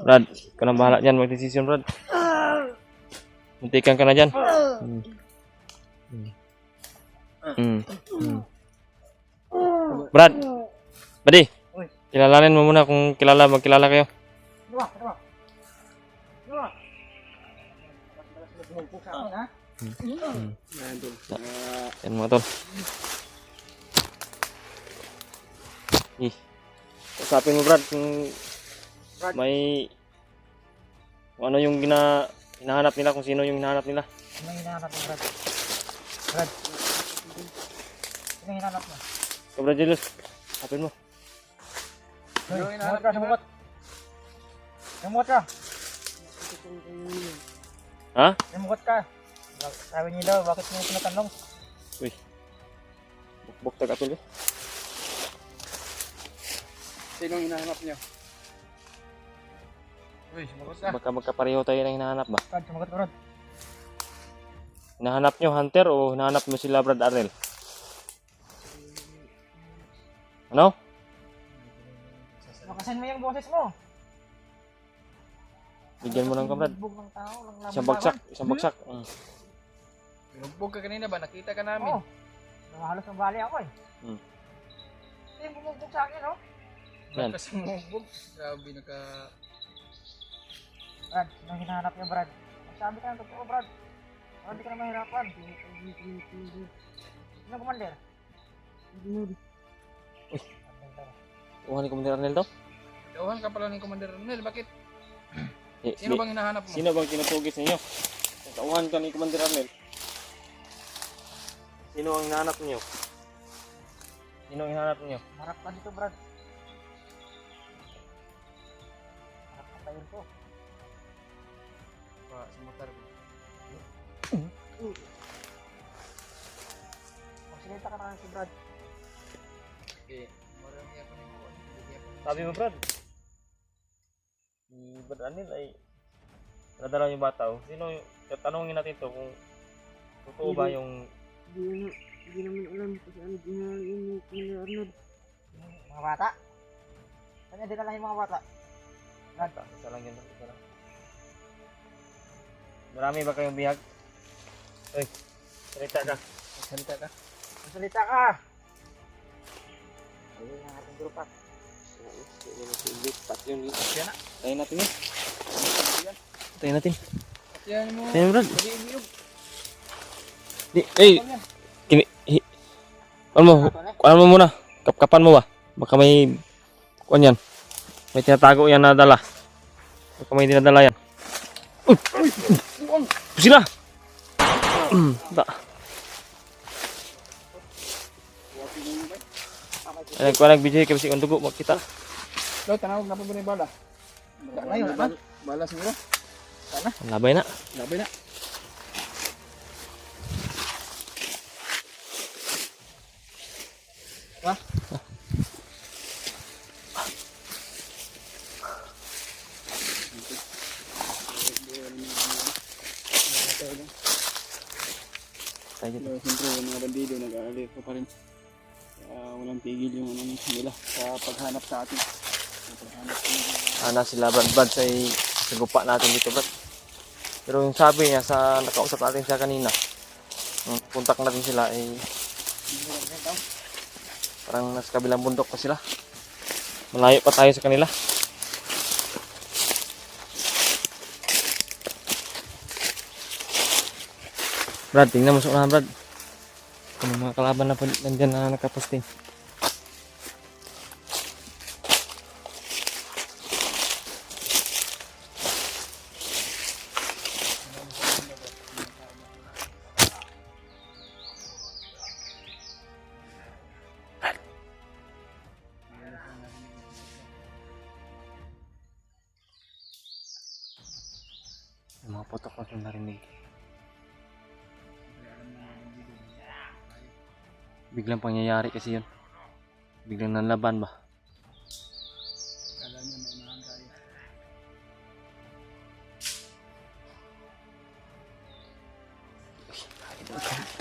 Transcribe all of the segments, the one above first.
Brad, ikaw na bahala dyan, mag-decision, Brad. Muntikan ka na dyan. Brad, buddy, kilalanin mo muna kung magkilala kayo. Yan mga tol. Usapin mo, Brad, kung may kung ano yung hinahanap nila, kung sino yung hinahanap nila. Sino yung hinahanap mo, Brad? Brad, sino yung hinahanap mo? So, Brad Julius, usapin mo. Sumukot ka, sumukot. Sumukot ka. Ha? Sumukot ka. Sabi niyo daw, bakit niyo tinatanong? Uy, bukbok tagatol eh. Sinong hinahanap niyo? Uy, sumagot ka. Baka magkapareho tayo ng hinahanap ba? Brad, sumukot ka, Brad. Hinahanap nyo Hunter o hinahanap mo sila Brad Arnel? Ano? Bakasan mo yung boses mo. Bigyan mo ng Brad. Bugbog ng tao, lang laban. Isang bagsak. Binugbog ka kanina ba? Nakita ka namin. Oo. Halos ng bali ako eh. Ito yung bumugbog sa akin, no? Yan. Ba't ka sumugbog? Grabe naka... Brad, sinong hinahanap niyo, Brad? Sabi ka ng totoo, Brad. Para hindi ka na mahirapan. Sino commander? Kuha ni Commander Arnel to? Tauhan ka pala ni Commander Ronel. Bakit? Eh, Sino bang hinahanap mo? Sino bang tinutugis ninyo? Tauhan ka ni Commander Arnel. Sino ang hinahanap niyo? Sino ang hinahanap niyo? Marap ka dito, Brad. Marap ka tayo to. Sumutar ko. Magsalita ka na si Brad. Okay. Marami ako ni Juan. Sabi mo, Brad. Si Brad Arnel ay nadala yung bata. Sino yung... Tanungin natin to kung totoo ba yung... Hindi naman alam kung saan ginawa ni Commander Arnold. Mga bata? Saan niya dinala yung mga bata? Bata, isa lang yun. Isa lang. Marami ba kayong bihag? Uy, salita ka. Salita ka. Magsalita ka! Ayun ang ating grupa. Yan na. Tayo natin yun. Tayo natin. Yan mo. Tayo Brad. Nag-iiyog. Ano mo muna? Kapkapan mo ba? Baka may... Kuan yan. May tinatago yan na dala. Baka may dinadala yan. Uy! Sila! Da. Ay, kuha nag-video kasi kung dugo makita. Lo, tanawag na pa ba ni Bala? Ayun, ano? Bala siguro? Labay na. Labi na. Ha? Tayo dito. Siyempre, yung mga bandido nag-aalir ko pa rin. Walang pigil yung ano nila sa paghanap sa atin. Ana sila Brad sa gupa natin dito, Brad. Pero yung sabi niya sa nakausap natin siya kanina, kontak natin sila parang nasa kabilang bundok pa sila. Malayo pa tayo sa kanila. Brad, tingnan mo sa unahan, Brad. Kung mga kalaban na nandyan na nakaposting. Yung mga putok ko na narinig. Biglang pangyayari kasi yun. Biglang nanlaban ba? Kala niya maunahan tayo.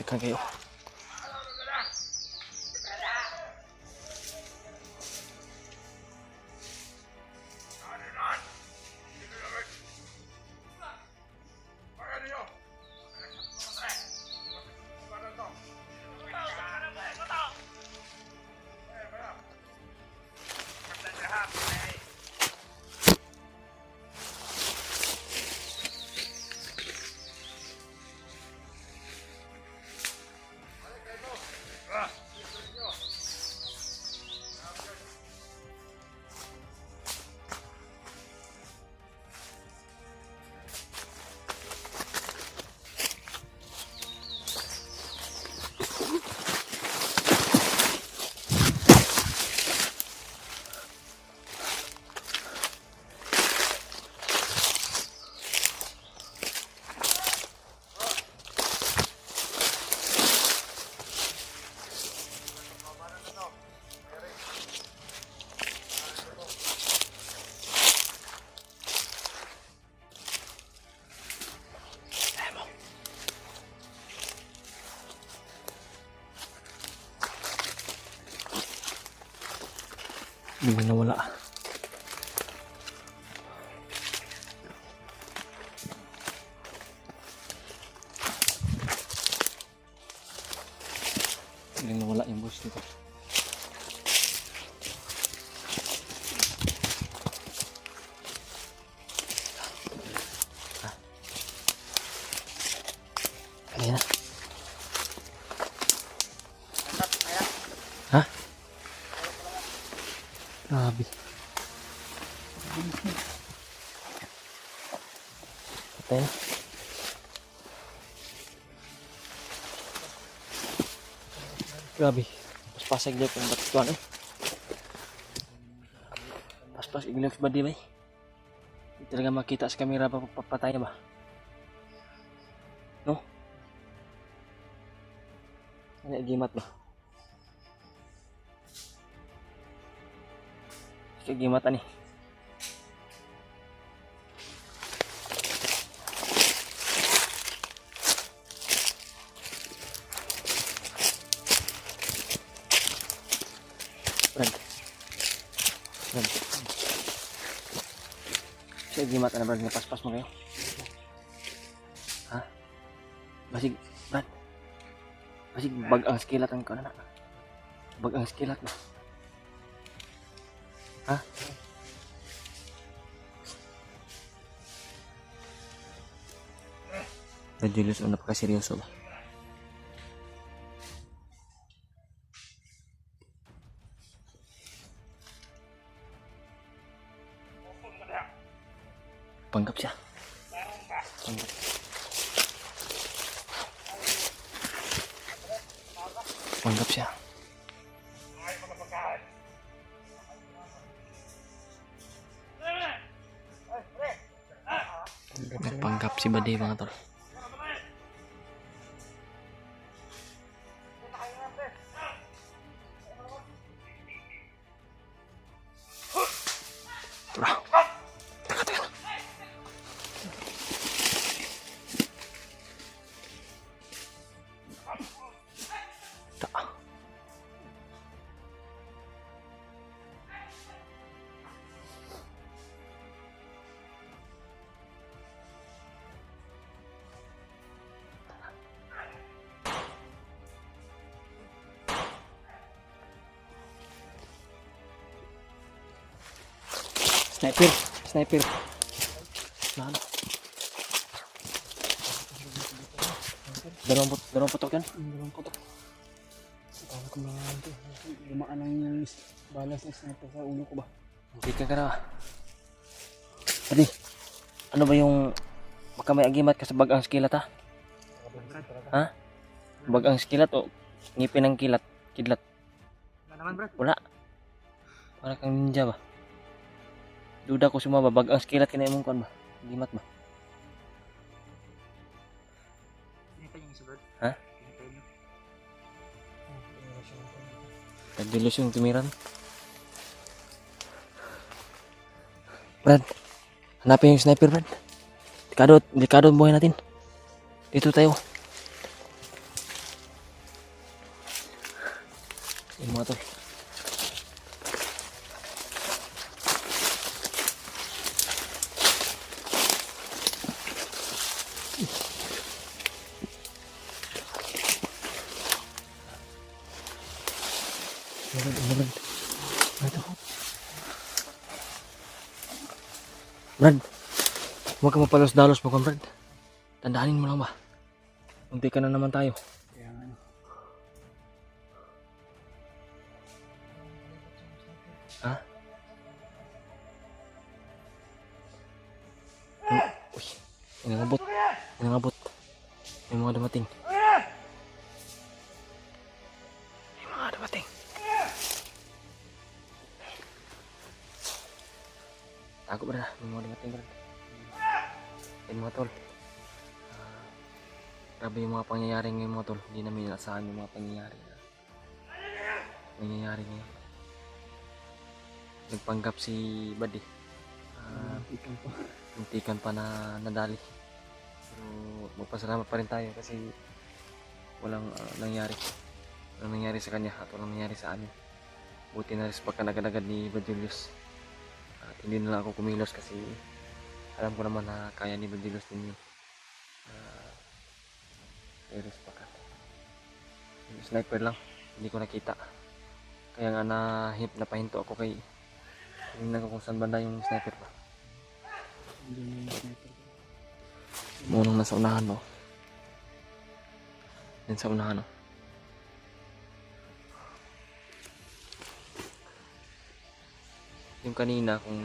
Tekan kayo. Biglang nawala. Biglang nawala yung boss dito. Ayan na. Ha? Grabe. Patay na. Grabe. Paspas iglap ang batuan eh. Paspas iglap ba di ba? Hindi talaga makita sa kamera pa papatay na ba? No? Ano gimat ba? Gimat ani. Brad. Siya gimat na Brad, paspas mo kayo. Ha? Basig, Brad. Basig bagang skilat ang kana na. Bagang skilat na. Ha? Brad Julius, napaka-seryoso ba? Panggap siya. Panggap. Panggap siya. Nagpanggap si Bade mga tol. Tara. Teka. Sniper. Mana? Dalawang putok yan? Dalawang putok. Akala ko mga ito. Lumaan lang yung balas ng sniper sa ulo ko ba? Hindi ka na. Adi, ano ba yung baka may agimat ka sa bagang skilat ha? Ha? Bagang skilat o ngipin ng kidlat? Wala naman, Brad. Wala. Para kang ninja ba? Duda ko sumaba bagang skilat ka na imong kuan ba? Agimat ba? Hindi pa yung isa, Brad. Ha? Hindi pa yun. Tagdilos yung tumiran. Brad, hanapin yung sniper, Brad. Delikado ang buhay natin. Dito tayo. Yung mga tol. Brad, huwag ka mapalos-dalos mo kung Brad. Tandaanin mo lang ba? Unti ka na naman tayo. Kaya nga ano. Ha? Uy, inangabot. May mga dumating. Tago Brad, may mga dumating Brad. Ayun mga tol. Grabe yung mga pangyayari ngayon mga tol. Hindi namin inasahan yung mga pangyayari ngayon. Nagpanggap si Badi. Muntikan pa na nadali. Pero magpasalamat pa rin tayo kasi walang nangyari. Walang nangyari sa kanya at walang nangyari sa amin. Buti na respakan agad-agad ni Badjulius. At hindi na lang ako kumilos kasi alam ko naman na kaya ni Badjulius din yun. Respakan. Yung sniper lang, hindi ko nakita. Kaya nga napahinto ako kay tingnan ko kung saan banda yung sniper pa. Hindi na sniper. Munong nasa unahan no. Yan sa unahan no. Yung kanina kung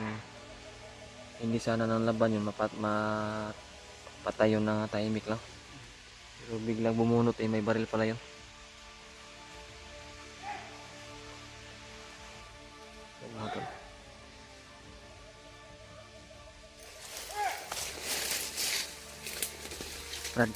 hindi sana nang laban yun mapatay yun na tahimik lang. Pero biglang bumunot may baril pala yun. Brad.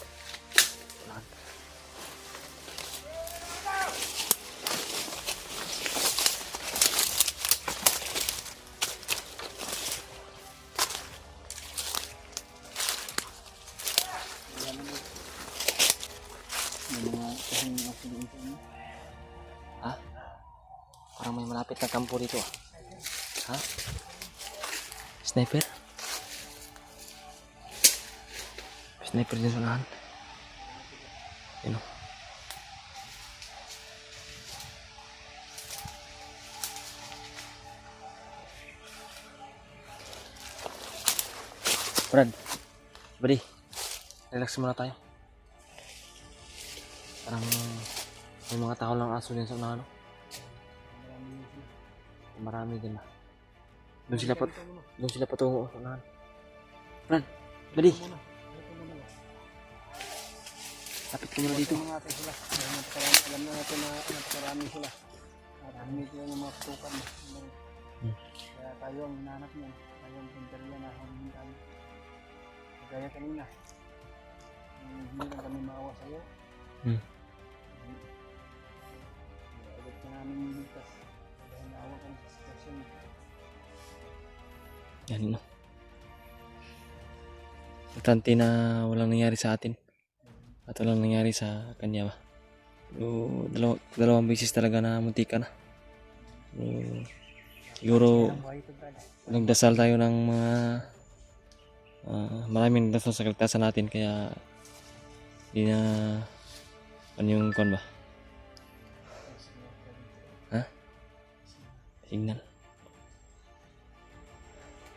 May mga kasing ako doon sa ano. Ha? Parang may malapit na kampo dito ah. Ha? Sniper? Sniper din sa unahan. Yun o. Brad, buddy, relax muna tayo. Parang may mga tao lang aso din sa unahan. No? Marami din na. Doon sila patungo sa unahan. Brad, buddy. Lapit ko muna dito. Mga natin sila. Alam na natin na napakarami sila. Marami sila ng mga tukan. Kaya tayo ang hinahanap niyan. Tayo ang pinteriya na humingi kami. Kaya kanina. Hindi lang kami maawa sa'yo. Agad ka namin niligtas. Kaya naawa kami sa sitwasyon. Yan no. Importante na walang nangyari sa atin. At walang nangyari sa kanya ba. So, dalawang beses talaga na muntika na. So, siguro nagdasal tayo ng mga maraming nagdasal sa kaligtasan natin kaya hindi na ano yung kon ba? Ha? Signal.